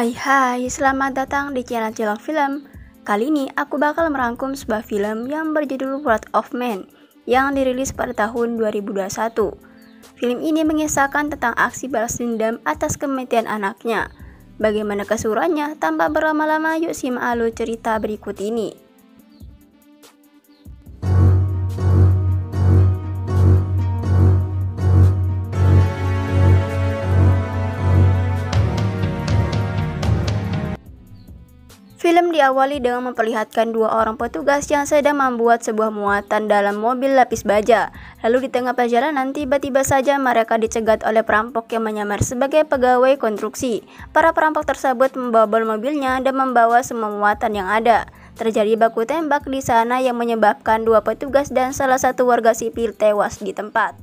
Hai, selamat datang di channel Cilok Film. Kali ini aku bakal merangkum sebuah film yang berjudul Wrath of Man yang dirilis pada tahun 2021. Film ini mengisahkan tentang aksi balas dendam atas kematian anaknya. Bagaimana keseruannya? Tanpa berlama-lama, yuk simak alur cerita berikut ini. Film diawali dengan memperlihatkan dua orang petugas yang sedang membuat sebuah muatan dalam mobil lapis baja. Lalu di tengah perjalanan tiba-tiba saja mereka dicegat oleh perampok yang menyamar sebagai pegawai konstruksi. Para perampok tersebut membobol mobilnya dan membawa semua muatan yang ada. Terjadi baku tembak di sana yang menyebabkan dua petugas dan salah satu warga sipil tewas di tempat.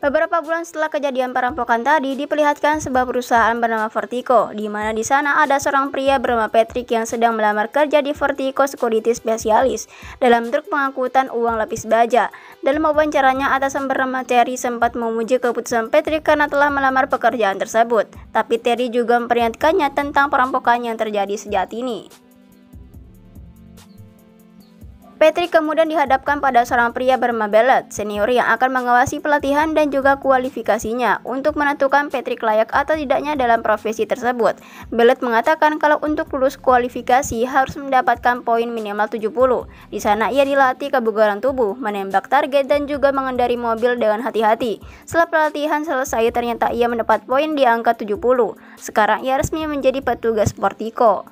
Beberapa bulan setelah kejadian perampokan tadi, diperlihatkan sebuah perusahaan bernama Vertigo, di mana di sana ada seorang pria bernama Patrick yang sedang melamar kerja di Vertigo Security Specialist dalam truk pengangkutan uang lapis baja. Dalam wawancaranya, atasan bernama Terry sempat memuji keputusan Patrick karena telah melamar pekerjaan tersebut. Tapi Terry juga memperingatkannya tentang perampokan yang terjadi sejak ini. Patrick kemudian dihadapkan pada seorang pria bernama Bellet, senior yang akan mengawasi pelatihan dan juga kualifikasinya untuk menentukan Patrick layak atau tidaknya dalam profesi tersebut. Bellet mengatakan kalau untuk lulus kualifikasi harus mendapatkan poin minimal 70. Di sana ia dilatih kebugaran tubuh, menembak target dan juga mengendari mobil dengan hati-hati. Setelah pelatihan selesai ternyata ia mendapat poin di angka 70. Sekarang ia resmi menjadi petugas Vertigo.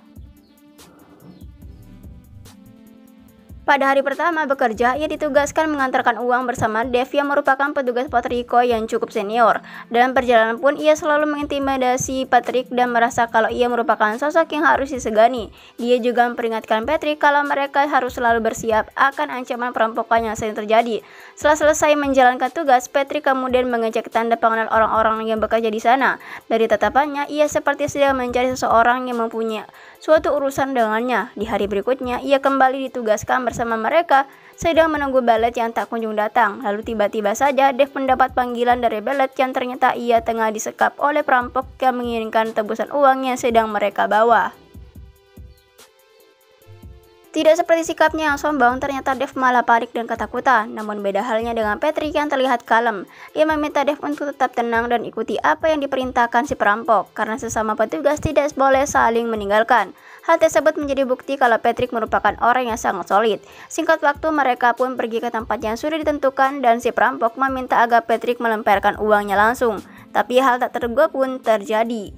Pada hari pertama bekerja, ia ditugaskan mengantarkan uang bersama Dave yang merupakan petugas Vertigo yang cukup senior. Dalam perjalanan pun ia selalu mengintimidasi Patrick dan merasa kalau ia merupakan sosok yang harus disegani. Dia juga memperingatkan Patrick kalau mereka harus selalu bersiap akan ancaman perampokan yang sering terjadi. Setelah selesai menjalankan tugas, Patrick kemudian mengecek tanda pengenal orang-orang yang bekerja di sana. Dari tatapannya, ia seperti sedang mencari seseorang yang mempunyai suatu urusan dengannya. Di hari berikutnya, ia kembali ditugaskan bersama mereka sedang menunggu Bellet yang tak kunjung datang. Lalu tiba-tiba saja Dave mendapat panggilan dari Bellet yang ternyata ia tengah disekap oleh perampok yang menginginkan tebusan uang yang sedang mereka bawa. Tidak seperti sikapnya yang sombong, ternyata Dave malah panik dan ketakutan. Namun beda halnya dengan Patrick yang terlihat kalem. Ia meminta Dave untuk tetap tenang dan ikuti apa yang diperintahkan si perampok, karena sesama petugas tidak boleh saling meninggalkan. Hal tersebut menjadi bukti kalau Patrick merupakan orang yang sangat solid. Singkat waktu mereka pun pergi ke tempat yang sudah ditentukan dan si perampok meminta agar Patrick melemparkan uangnya langsung. Tapi hal tak terduga pun terjadi.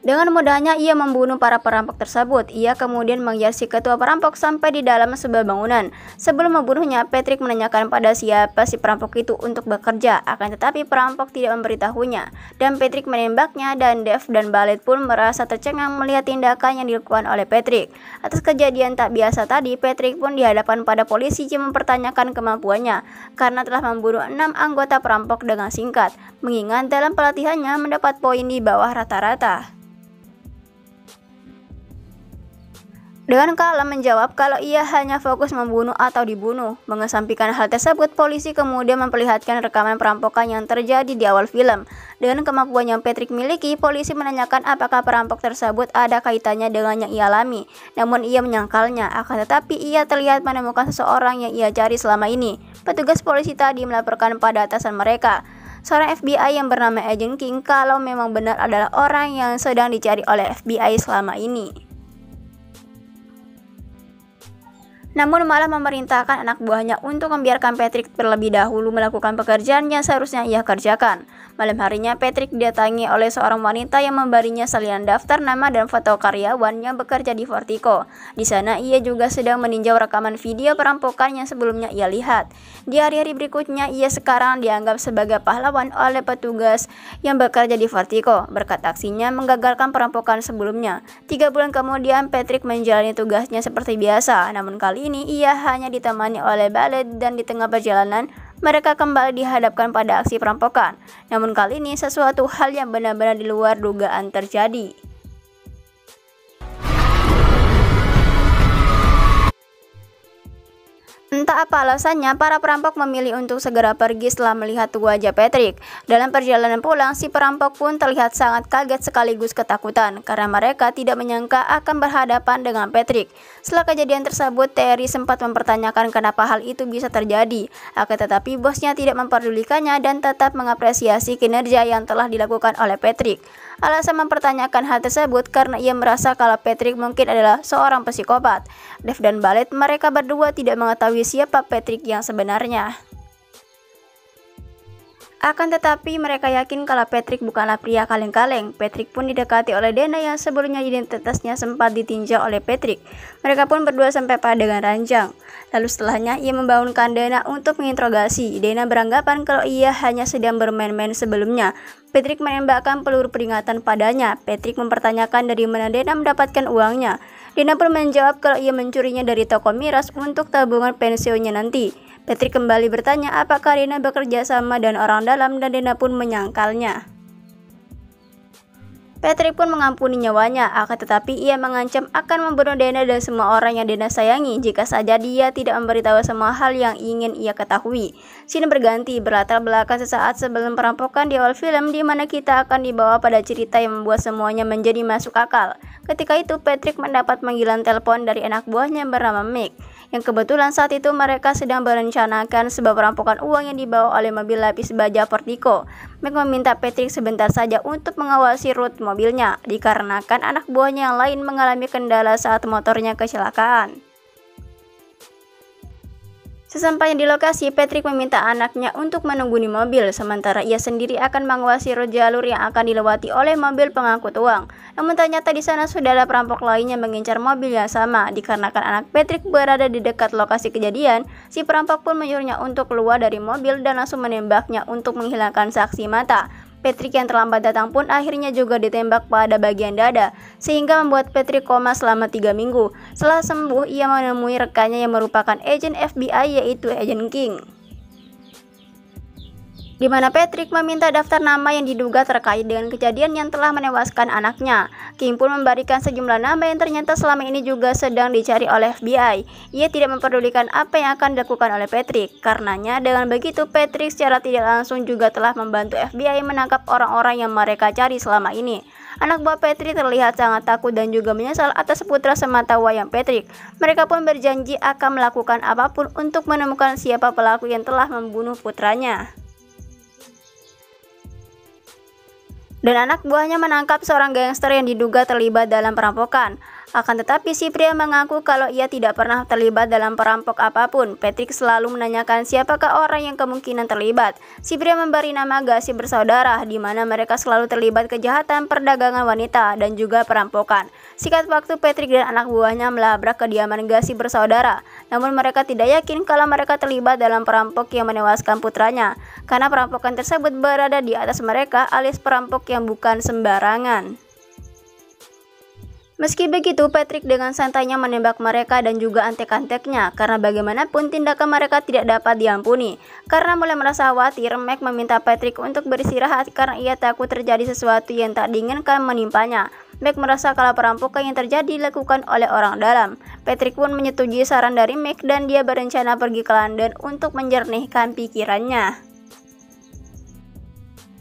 Dengan mudahnya ia membunuh para perampok tersebut. Ia kemudian mengejar si ketua perampok sampai di dalam sebuah bangunan. Sebelum membunuhnya, Patrick menanyakan pada siapa si perampok itu untuk bekerja. Akan tetapi perampok tidak memberitahunya. Dan Patrick menembaknya dan Dave dan Bellet pun merasa tercengang melihat tindakan yang dilakukan oleh Patrick. Atas kejadian tak biasa tadi, Patrick pun dihadapkan pada polisi yang mempertanyakan kemampuannya karena telah membunuh 6 anggota perampok dengan singkat. Mengingat dalam pelatihannya mendapat poin di bawah rata-rata. Dengan kalem menjawab kalau ia hanya fokus membunuh atau dibunuh. Mengesampingkan hal tersebut, polisi kemudian memperlihatkan rekaman perampokan yang terjadi di awal film. Dengan kemampuan yang Patrick miliki, polisi menanyakan apakah perampok tersebut ada kaitannya dengan yang ia alami. Namun ia menyangkalnya, akan tetapi ia terlihat menemukan seseorang yang ia cari selama ini. Petugas polisi tadi melaporkan pada atasan mereka, seorang FBI yang bernama Agent King, kalau memang benar adalah orang yang sedang dicari oleh FBI selama ini. Namun malah memerintahkan anak buahnya untuk membiarkan Patrick terlebih dahulu melakukan pekerjaan yang seharusnya ia kerjakan. Malam harinya Patrick didatangi oleh seorang wanita yang memberinya salinan daftar nama dan foto karyawan yang bekerja di Vertigo. Di sana ia juga sedang meninjau rekaman video perampokan yang sebelumnya ia lihat. Di hari-hari berikutnya ia sekarang dianggap sebagai pahlawan oleh petugas yang bekerja di Vertigo berkat aksinya menggagalkan perampokan sebelumnya. 3 bulan kemudian Patrick menjalani tugasnya seperti biasa, namun kali ini ia hanya ditemani oleh Bellet dan di tengah perjalanan mereka kembali dihadapkan pada aksi perampokan. Namun kali ini sesuatu hal yang benar-benar di luar dugaan terjadi. Entah apa alasannya, para perampok memilih untuk segera pergi setelah melihat wajah Patrick. Dalam perjalanan pulang, si perampok pun terlihat sangat kaget sekaligus ketakutan karena mereka tidak menyangka akan berhadapan dengan Patrick. Setelah kejadian tersebut, Terry sempat mempertanyakan kenapa hal itu bisa terjadi. Akan tetapi bosnya tidak memperdulikannya dan tetap mengapresiasi kinerja yang telah dilakukan oleh Patrick. Alasan mempertanyakan hal tersebut karena ia merasa kalau Patrick mungkin adalah seorang psikopat. Dave dan Ballet, mereka berdua tidak mengetahui siapa Patrick yang sebenarnya. Akan tetapi mereka yakin kalau Patrick bukanlah pria kaleng-kaleng. Patrick pun didekati oleh Dana yang sebelumnya identitasnya sempat ditinjau oleh Patrick. Mereka pun berdua sampai pada dengan ranjang. Lalu setelahnya ia membangunkan Dana untuk menginterogasi. Dana beranggapan kalau ia hanya sedang bermain-main sebelumnya. Patrick menembakkan peluru peringatan padanya. Patrick mempertanyakan dari mana Dana mendapatkan uangnya. Dana pun menjawab kalau ia mencurinya dari toko miras untuk tabungan pensiunnya nanti. Patrick kembali bertanya apakah Dana bekerja sama dengan orang dalam dan Dana pun menyangkalnya. Patrick pun mengampuni nyawanya, akan tetapi ia mengancam akan membunuh Dana dan semua orang yang Dana sayangi jika saja dia tidak memberitahu semua hal yang ingin ia ketahui. Scene berganti berlatar belakang sesaat sebelum perampokan di awal film, di mana kita akan dibawa pada cerita yang membuat semuanya menjadi masuk akal. Ketika itu Patrick mendapat panggilan telepon dari anak buahnya bernama Mick, yang kebetulan saat itu mereka sedang merencanakan sebuah perampokan uang yang dibawa oleh mobil lapis baja Vertigo. Mick meminta Patrick sebentar saja untuk mengawasi rute mobilnya, dikarenakan anak buahnya yang lain mengalami kendala saat motornya kecelakaan. Sesampainya di lokasi, Patrick meminta anaknya untuk menunggu di mobil, sementara ia sendiri akan mengawasi jalur yang akan dilewati oleh mobil pengangkut uang. Namun ternyata di sana sudah ada perampok lainnya mengincar mobil yang sama. Dikarenakan anak Patrick berada di dekat lokasi kejadian, si perampok pun menyuruhnya untuk keluar dari mobil dan langsung menembaknya untuk menghilangkan saksi mata. Patrick yang terlambat datang pun akhirnya juga ditembak pada bagian dada, sehingga membuat Patrick koma selama 3 minggu. Setelah sembuh, ia menemui rekannya yang merupakan agen FBI yaitu Agent King, di mana Patrick meminta daftar nama yang diduga terkait dengan kejadian yang telah menewaskan anaknya. King pun memberikan sejumlah nama yang ternyata selama ini juga sedang dicari oleh FBI. Ia tidak memperdulikan apa yang akan dilakukan oleh Patrick. Karenanya dengan begitu Patrick secara tidak langsung juga telah membantu FBI menangkap orang-orang yang mereka cari selama ini. Anak buah Patrick terlihat sangat takut dan juga menyesal atas putra semata wayang Patrick. Mereka pun berjanji akan melakukan apapun untuk menemukan siapa pelaku yang telah membunuh putranya. Dan anak buahnya menangkap seorang gangster yang diduga terlibat dalam perampokan. Akan tetapi si pria mengaku kalau ia tidak pernah terlibat dalam perampok apapun. Patrick selalu menanyakan siapakah orang yang kemungkinan terlibat. Si pria memberi nama Gassi bersaudara, di mana mereka selalu terlibat kejahatan perdagangan wanita dan juga perampokan. Singkat waktu Patrick dan anak buahnya melabrak kediaman Gassi bersaudara. Namun mereka tidak yakin kalau mereka terlibat dalam perampok yang menewaskan putranya, karena perampokan tersebut berada di atas mereka alias perampok yang bukan sembarangan. Meski begitu, Patrick dengan santainya menembak mereka dan juga antek-anteknya, karena bagaimanapun tindakan mereka tidak dapat diampuni. Karena mulai merasa khawatir, Mac meminta Patrick untuk beristirahat karena ia takut terjadi sesuatu yang tak diinginkan menimpanya. Mac merasa kalau perampokan yang terjadi dilakukan oleh orang dalam. Patrick pun menyetujui saran dari Mac dan dia berencana pergi ke London untuk menjernihkan pikirannya.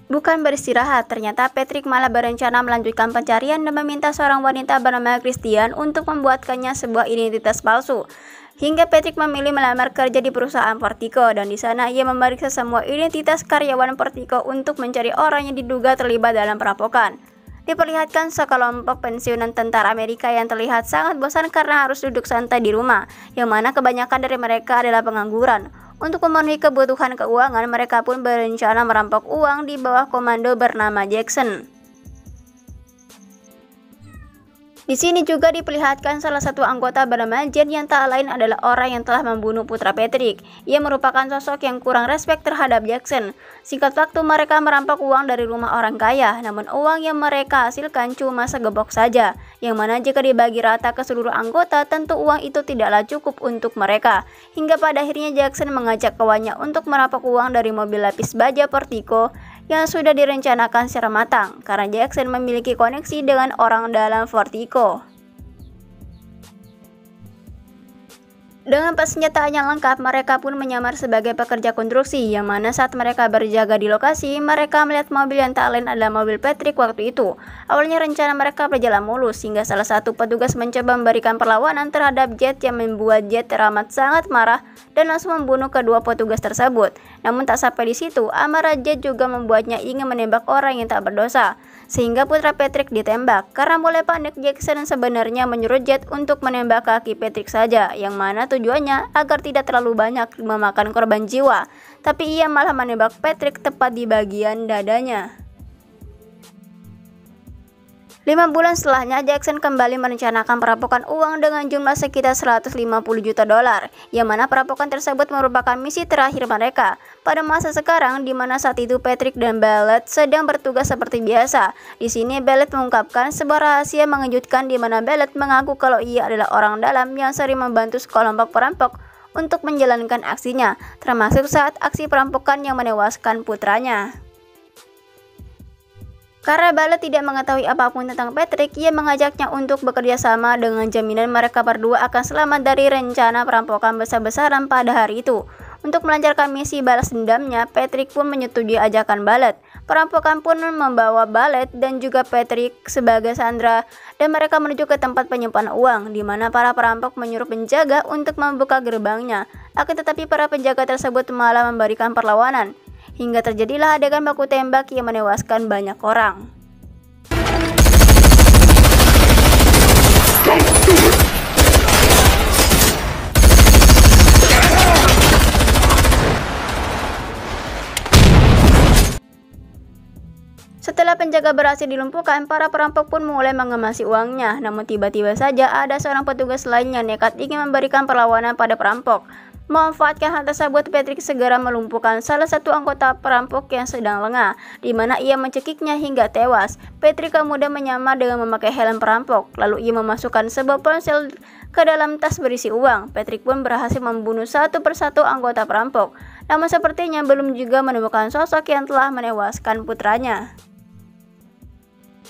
Bukan beristirahat, ternyata Patrick malah berencana melanjutkan pencarian dan meminta seorang wanita bernama Christian untuk membuatkannya sebuah identitas palsu. Hingga Patrick memilih melamar kerja di perusahaan Vertigo, dan di sana ia memeriksa semua identitas karyawan Vertigo untuk mencari orang yang diduga terlibat dalam perampokan. Diperlihatkan sekelompok pensiunan tentara Amerika yang terlihat sangat bosan karena harus duduk santai di rumah, yang mana kebanyakan dari mereka adalah pengangguran. Untuk memenuhi kebutuhan keuangan, mereka pun berencana merampok uang di bawah komando bernama Jackson. Di sini juga diperlihatkan salah satu anggota bernama Jen yang tak lain adalah orang yang telah membunuh putra Patrick. Ia merupakan sosok yang kurang respek terhadap Jackson. Singkat waktu mereka merampok uang dari rumah orang kaya, namun uang yang mereka hasilkan cuma segebok saja, yang mana jika dibagi rata ke seluruh anggota tentu uang itu tidaklah cukup untuk mereka. Hingga pada akhirnya Jackson mengajak kawannya untuk merampok uang dari mobil lapis baja Vertigo yang sudah direncanakan secara matang, karena Jackson memiliki koneksi dengan orang dalam Vertigo. Dengan persenjataan yang lengkap, mereka pun menyamar sebagai pekerja konstruksi, yang mana saat mereka berjaga di lokasi, mereka melihat mobil yang tak lain adalah mobil Patrick waktu itu. Awalnya rencana mereka berjalan mulus, hingga salah satu petugas mencoba memberikan perlawanan terhadap Jet yang membuat Jet teramat sangat marah dan langsung membunuh kedua petugas tersebut. Namun tak sampai di situ, amarah Jet juga membuatnya ingin menembak orang yang tak berdosa, sehingga putra Patrick ditembak. Karena mulai panik, Jackson sebenarnya menyuruh Jet untuk menembak kaki Patrick saja, yang mana tujuannya agar tidak terlalu banyak memakan korban jiwa, tapi ia malah menembak Patrick tepat di bagian dadanya. 5 bulan setelahnya, Jackson kembali merencanakan perampokan uang dengan jumlah sekitar 150 juta dolar, yang mana perampokan tersebut merupakan misi terakhir mereka pada masa sekarang, di mana saat itu Patrick dan Bellet sedang bertugas seperti biasa. Di sini Bellet mengungkapkan sebuah rahasia mengejutkan, di mana Bellet mengaku kalau ia adalah orang dalam yang sering membantu sekelompok perampok untuk menjalankan aksinya, termasuk saat aksi perampokan yang menewaskan putranya. Karena Bellet tidak mengetahui apapun tentang Patrick, ia mengajaknya untuk bekerja sama dengan jaminan mereka berdua akan selamat dari rencana perampokan besar-besaran pada hari itu. Untuk melancarkan misi balas dendamnya, Patrick pun menyetujui ajakan Bellet. Perampokan pun membawa Bellet dan juga Patrick sebagai sandera, dan mereka menuju ke tempat penyimpanan uang, di mana para perampok menyuruh penjaga untuk membuka gerbangnya. Akan tetapi para penjaga tersebut malah memberikan perlawanan, hingga terjadilah adegan baku tembak yang menewaskan banyak orang. Setelah penjaga berhasil dilumpuhkan, para perampok pun mulai mengemasi uangnya. Namun tiba-tiba saja ada seorang petugas lain yang nekat ingin memberikan perlawanan pada perampok. Memanfaatkan hal tersebut, Patrick segera melumpuhkan salah satu anggota perampok yang sedang lengah, di mana ia mencekiknya hingga tewas. Patrick kemudian menyamar dengan memakai helm perampok, lalu ia memasukkan sebuah ponsel ke dalam tas berisi uang. Patrick pun berhasil membunuh satu persatu anggota perampok, namun sepertinya belum juga menemukan sosok yang telah menewaskan putranya.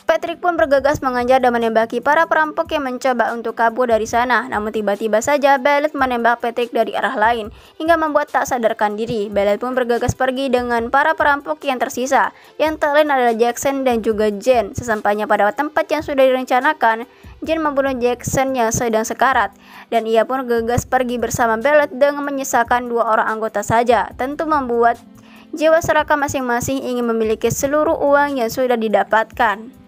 Patrick pun bergegas mengejar dan menembaki para perampok yang mencoba untuk kabur dari sana. Namun tiba-tiba saja Bellet menembak Patrick dari arah lain hingga membuat tak sadarkan diri. Bellet pun bergegas pergi dengan para perampok yang tersisa, yang tak lain adalah Jackson dan juga Jen. Sesampainya pada tempat yang sudah direncanakan, Jen membunuh Jackson yang sedang sekarat, dan ia pun gegas pergi bersama Bellet dengan menyisakan 2 orang anggota saja. Tentu membuat jiwa serakah masing-masing ingin memiliki seluruh uang yang sudah didapatkan.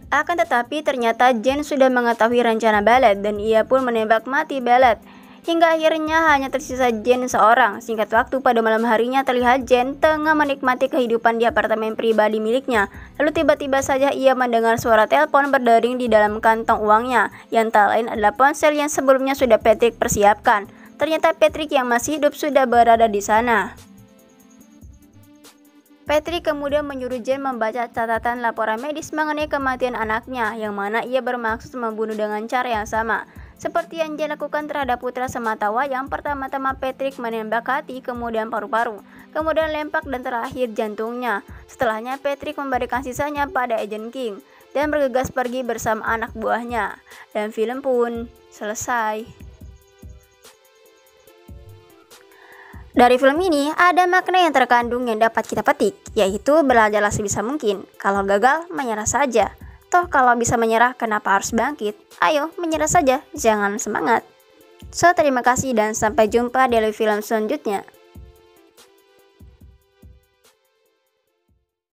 Akan tetapi ternyata Jen sudah mengetahui rencana Bellet, dan ia pun menembak mati Bellet. Hingga akhirnya hanya tersisa Jen seorang. Singkat waktu, pada malam harinya terlihat Jen tengah menikmati kehidupan di apartemen pribadi miliknya. Lalu tiba-tiba saja ia mendengar suara telepon berdering di dalam kantong uangnya, yang tak lain adalah ponsel yang sebelumnya sudah Patrick persiapkan. Ternyata Patrick yang masih hidup sudah berada di sana. Patrick kemudian menyuruh Jen membaca catatan laporan medis mengenai kematian anaknya, yang mana ia bermaksud membunuh dengan cara yang sama seperti yang Jen lakukan terhadap putra sematawayang. Pertama-tama Patrick menembak hati, kemudian paru-paru, kemudian lempak, dan terakhir jantungnya. Setelahnya Patrick memberikan sisanya pada Agent King dan bergegas pergi bersama anak buahnya. Dan film pun selesai. Dari film ini ada makna yang terkandung yang dapat kita petik, yaitu belajarlah sebisa mungkin. Kalau gagal, menyerah saja. Toh kalau bisa menyerah, kenapa harus bangkit? Ayo, menyerah saja, jangan semangat. So, terima kasih dan sampai jumpa di film selanjutnya.